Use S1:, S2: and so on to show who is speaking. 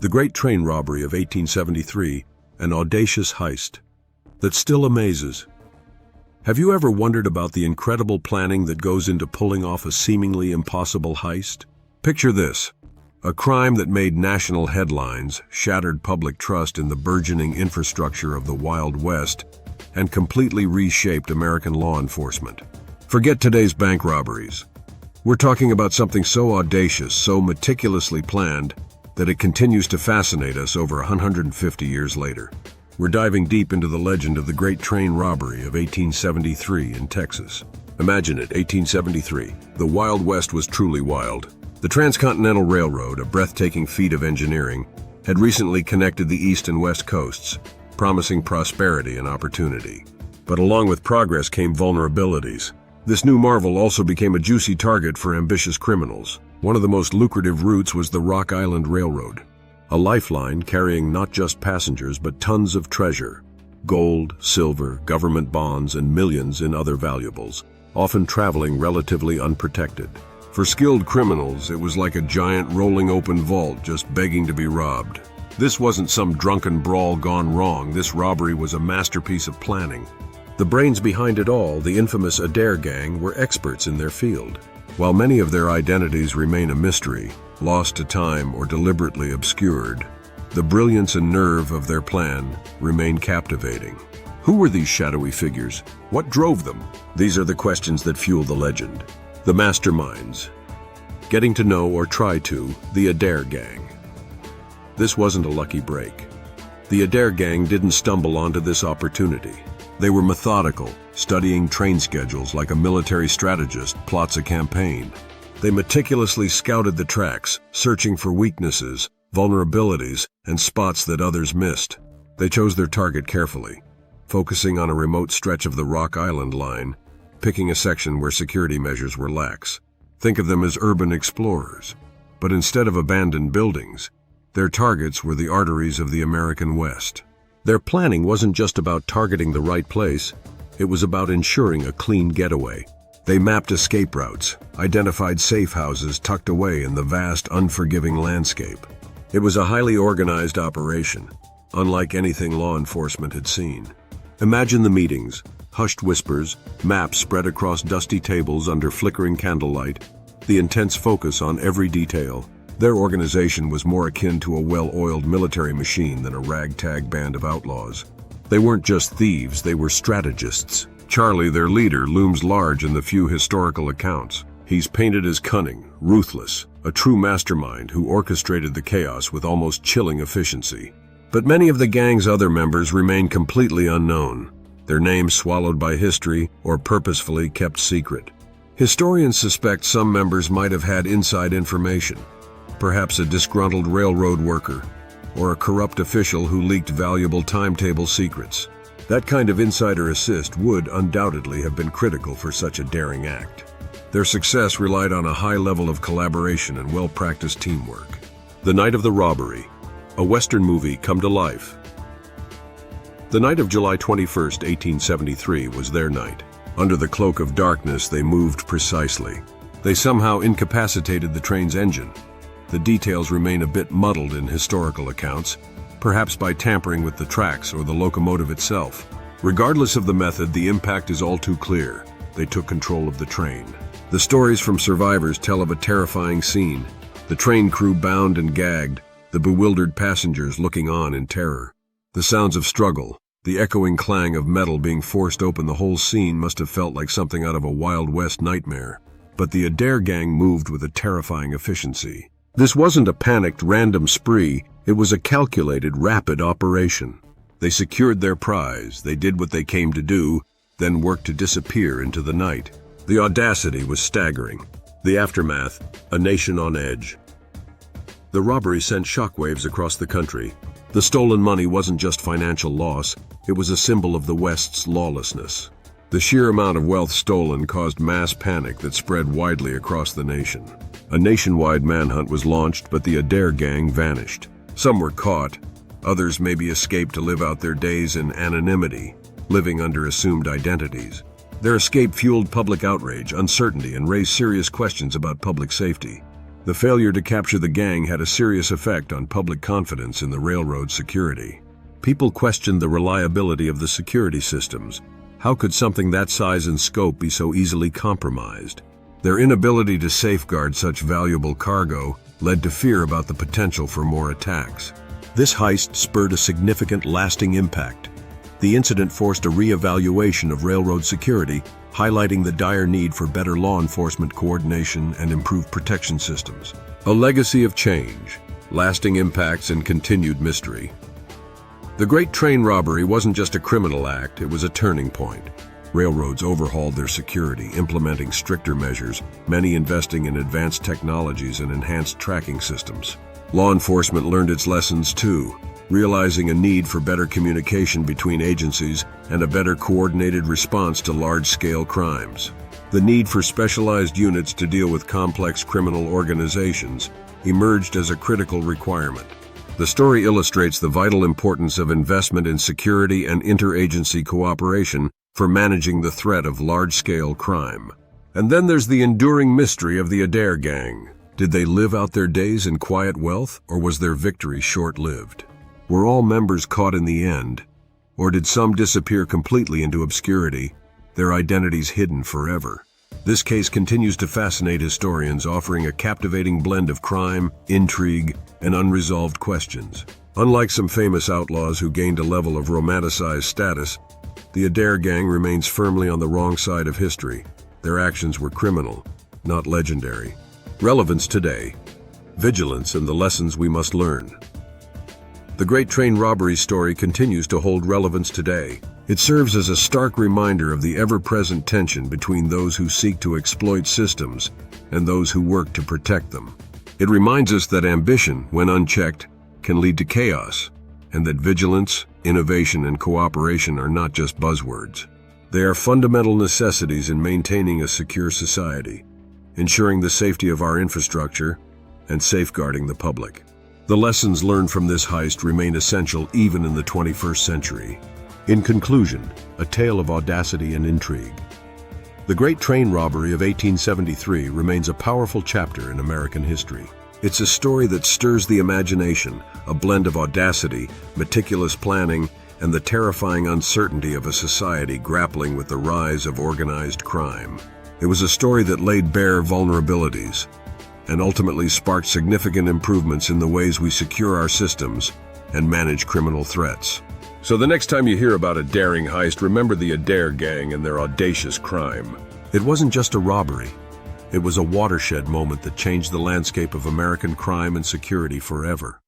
S1: The Great Train Robbery of 1873, an audacious heist that still amazes. Have you ever wondered about the incredible planning that goes into pulling off a seemingly impossible heist? Picture this: a crime that made national headlines, shattered public trust in the burgeoning infrastructure of the Wild West, and completely reshaped American law enforcement. Forget today's bank robberies. We're talking about something so audacious, so meticulously planned, that it continues to fascinate us over 150 years later. We're diving deep into the legend of the Great Train Robbery of 1873 in Texas. Imagine it, 1873. The Wild West was truly wild. The Transcontinental Railroad, a breathtaking feat of engineering, had recently connected the East and West coasts, promising prosperity and opportunity. But along with progress came vulnerabilities. This new marvel also became a juicy target for ambitious criminals. One of the most lucrative routes was the Rock Island Railroad, a lifeline carrying not just passengers but tons of treasure: gold, silver, government bonds, and millions in other valuables, often traveling relatively unprotected. For skilled criminals, it was like a giant rolling open vault just begging to be robbed. This wasn't some drunken brawl gone wrong. This robbery was a masterpiece of planning. The brains behind it all, the infamous Adair Gang, were experts in their field. While many of their identities remain a mystery, lost to time or deliberately obscured, the brilliance and nerve of their plan remain captivating. Who were these shadowy figures? What drove them? These are the questions that fuel the legend. The Masterminds. Getting to know, or try to, the Adair Gang. This wasn't a lucky break. The Adair Gang didn't stumble onto this opportunity. They were methodical, studying train schedules like a military strategist plots a campaign. They meticulously scouted the tracks, searching for weaknesses, vulnerabilities, and spots that others missed. They chose their target carefully, focusing on a remote stretch of the Rock Island line, picking a section where security measures were lax. Think of them as urban explorers. But instead of abandoned buildings, their targets were the arteries of the American West. Their planning wasn't just about targeting the right place, it was about ensuring a clean getaway. They mapped escape routes, identified safe houses tucked away in the vast, unforgiving landscape. It was a highly organized operation, unlike anything law enforcement had seen. Imagine the meetings: hushed whispers, maps spread across dusty tables under flickering candlelight, the intense focus on every detail. Their organization was more akin to a well-oiled military machine than a ragtag band of outlaws. They weren't just thieves, they were strategists. Charlie, their leader, looms large in the few historical accounts. He's painted as cunning, ruthless, a true mastermind who orchestrated the chaos with almost chilling efficiency. But many of the gang's other members remain completely unknown, their names swallowed by history or purposefully kept secret. Historians suspect some members might have had inside information. Perhaps a disgruntled railroad worker, or a corrupt official who leaked valuable timetable secrets. That kind of insider assist would undoubtedly have been critical for such a daring act. Their success relied on a high level of collaboration and well-practiced teamwork. The night of the robbery, a Western movie come to life. The night of July 21st, 1873 was their night. Under the cloak of darkness, they moved precisely. They somehow incapacitated the train's engine. The details remain a bit muddled in historical accounts, perhaps by tampering with the tracks or the locomotive itself. Regardless of the method, the impact is all too clear. They took control of the train. The stories from survivors tell of a terrifying scene: the train crew bound and gagged, the bewildered passengers looking on in terror. The sounds of struggle, the echoing clang of metal being forced open, the whole scene must have felt like something out of a Wild West nightmare. But the Adair Gang moved with a terrifying efficiency. This wasn't a panicked, random spree, it was a calculated, rapid operation. They secured their prize, they did what they came to do, then worked to disappear into the night. The audacity was staggering. The aftermath, a nation on edge. The robbery sent shockwaves across the country. The stolen money wasn't just financial loss, it was a symbol of the West's lawlessness. The sheer amount of wealth stolen caused mass panic that spread widely across the nation. A nationwide manhunt was launched, but the Adair Gang vanished. Some were caught, others maybe escaped to live out their days in anonymity, living under assumed identities. Their escape fueled public outrage, uncertainty, and raised serious questions about public safety. The failure to capture the gang had a serious effect on public confidence in the railroad security. People questioned the reliability of the security systems. How could something that size and scope be so easily compromised? Their inability to safeguard such valuable cargo led to fear about the potential for more attacks. This heist spurred a significant, lasting impact. The incident forced a re-evaluation of railroad security, highlighting the dire need for better law enforcement coordination and improved protection systems. A legacy of change, lasting impacts, and continued mystery. The Great Train Robbery wasn't just a criminal act, it was a turning point. Railroads overhauled their security, implementing stricter measures, many investing in advanced technologies and enhanced tracking systems. Law enforcement learned its lessons too, realizing a need for better communication between agencies and a better coordinated response to large-scale crimes. The need for specialized units to deal with complex criminal organizations emerged as a critical requirement. The story illustrates the vital importance of investment in security and interagency cooperation for managing the threat of large-scale crime. And then there's the enduring mystery of the Adair Gang. Did they live out their days in quiet wealth, or was their victory short-lived? Were all members caught in the end, or did some disappear completely into obscurity, their identities hidden forever? This case continues to fascinate historians, offering a captivating blend of crime, intrigue, and unresolved questions. Unlike some famous outlaws who gained a level of romanticized status, the Adair Gang remains firmly on the wrong side of history. Their actions were criminal, not legendary. Relevance Today: Vigilance and the Lessons We Must Learn. The Great Train Robbery story continues to hold relevance today. It serves as a stark reminder of the ever-present tension between those who seek to exploit systems and those who work to protect them. It reminds us that ambition, when unchecked, can lead to chaos, and that vigilance, innovation, and cooperation are not just buzzwords. They are fundamental necessities in maintaining a secure society, ensuring the safety of our infrastructure, and safeguarding the public. The lessons learned from this heist remain essential even in the 21st century. In conclusion, a tale of audacity and intrigue. The Great Train Robbery of 1873 remains a powerful chapter in American history. It's a story that stirs the imagination, a blend of audacity, meticulous planning, and the terrifying uncertainty of a society grappling with the rise of organized crime. It was a story that laid bare vulnerabilities and ultimately sparked significant improvements in the ways we secure our systems and manage criminal threats. So the next time you hear about a daring heist, remember the Adair Gang and their audacious crime. It wasn't just a robbery. It was a watershed moment that changed the landscape of American crime and security forever.